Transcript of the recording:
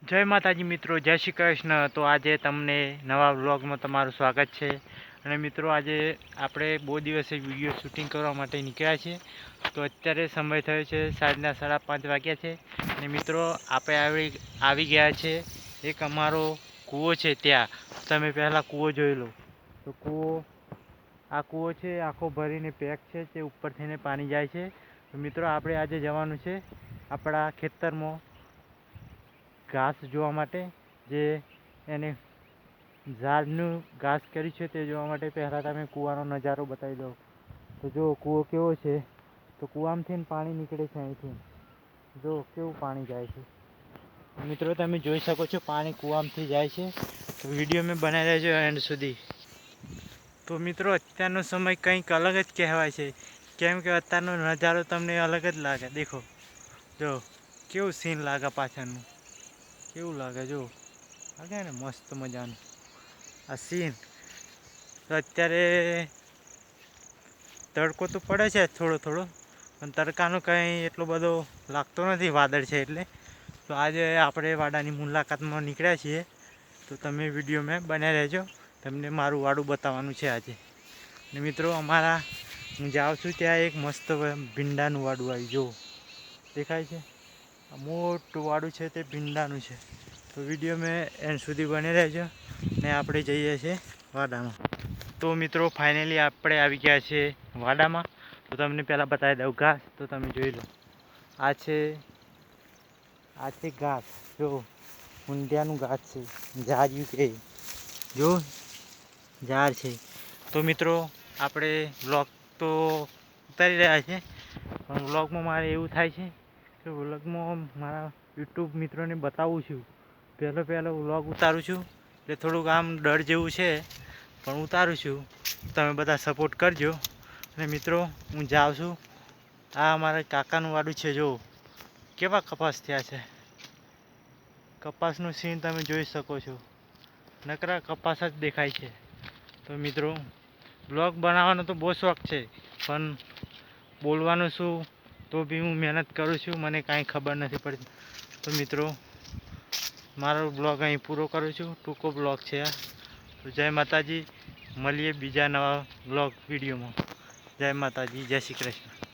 જય માતાજી મિત્રો, જય શ્રી કૃષ્ણ। તો આજે તમને નવા વ્લોગમાં તમારું સ્વાગત છે। અને મિત્રો આજે આપણે બહુ દિવસે વિડીયો શૂટિંગ કરવા માટે નીકળ્યા છીએ। તો અત્યારે સમય થયો છે સાંજના 5:30 વાગ્યા છે। અને મિત્રો આપણે આવી ગયા છે એક અમારો કૂવો છે ત્યાં। તમે પહેલાં કૂવો જોઈ લો। તો આ કૂવો છે આખો ભરીને પેક છે, તે ઉપર થઈને પાણી જાય છે। તો મિત્રો આપણે આજે જવાનું છે આપણા ખેતરમાં ઘાસ જોવા માટે, જે એને ઝાડનું ઘાસ કર્યું છે તે જોવા માટે પહેલાં તમે કૂવાનો નજારો બતાવી દઉં। તો જો કૂવો કેવો છે, તો કૂવામાંથી પાણી નીકળે છે અહીંથી, જો કેવું પાણી જાય છે મિત્રો, તમે જોઈ શકો છો પાણી કૂવામાંથી જાય છે। તો વિડીયો મેં બનાવી રહેજો એન્ડ સુધી। તો મિત્રો અત્યારનો સમય કંઈક અલગ જ કહેવાય છે, કેમ કે અત્યારનો નજારો તમને અલગ જ લાગે। દેખો જો કેવું સીન લાગે, પાછળનું કેવું લાગે, જો લાગે ને મસ્ત મજાનું આ સીન। તો અત્યારે તડકો તો પડે છે થોડો થોડો, પણ તડકાનો કંઈ એટલો બધો લાગતો નથી, વાદળ છે એટલે। તો આજે આપણે વાડાની મુલાકાતમાં નીકળ્યા છીએ, તો તમે વિડીયો મેં બનાવી રહેજો, તમને મારું વાડું બતાવવાનું છે આજે। ને મિત્રો હું જાઉં છું ત્યાં એક મસ્ત ભીંડાનું વાડું આવી, જો દેખાય છે, આ મોટું વાડું છે તે ભીંડાનું છે। તો વિડીયો મેં એન્ડ સુધી બની રહેજો ને આપણે જઈએ છીએ વાડામાં। તો મિત્રો ફાઇનલી આપણે આવી ગયા છે વાડામાં। તો તમને પહેલાં બતાવી દઉં ઘાસ, તો તમે જોઈ લો, આ છે ઘાસ, જો ઊંધિયાનું ઘાસ છે, ઝાડ્યું કે જો ઝાડ છે। તો મિત્રો આપણે વ્લોગ તો ઉતારી રહ્યા છે, પણ વ્લોગમાં મારે એવું થાય છે કે વ્લોગમાં મારા યુટ્યુબ મિત્રોને બતાવું છું, પહેલો વ્લોગ ઉતારું છું, એટલે થોડુંક આમ ડર જેવું છે, પણ ઉતારું છું। તમે બધા સપોર્ટ કરજો। અને મિત્રો હું જાઉં છું, આ અમારા કાકાનું વાડું છે, જો કેવા કપાસ થયા છે, કપાસનું સીન તમે જોઈ શકો છો, નકરા કપાસ જ દેખાય છે। તો મિત્રો બ્લોગ બનાવવાનો તો બહુ શોખ છે, પણ બોલવાનું શું, તો બી હું મહેનત કરું છું, મને કાંઈ ખબર નથી પડતી। તો મિત્રો મારો બ્લોગ અહીં પૂરો કરું છું, ટૂંકો બ્લોગ છે આ। તો જય માતાજી, મળીએ બીજા નવા બ્લોગ વિડીયોમાં। જય માતાજી, જય શ્રી કૃષ્ણ।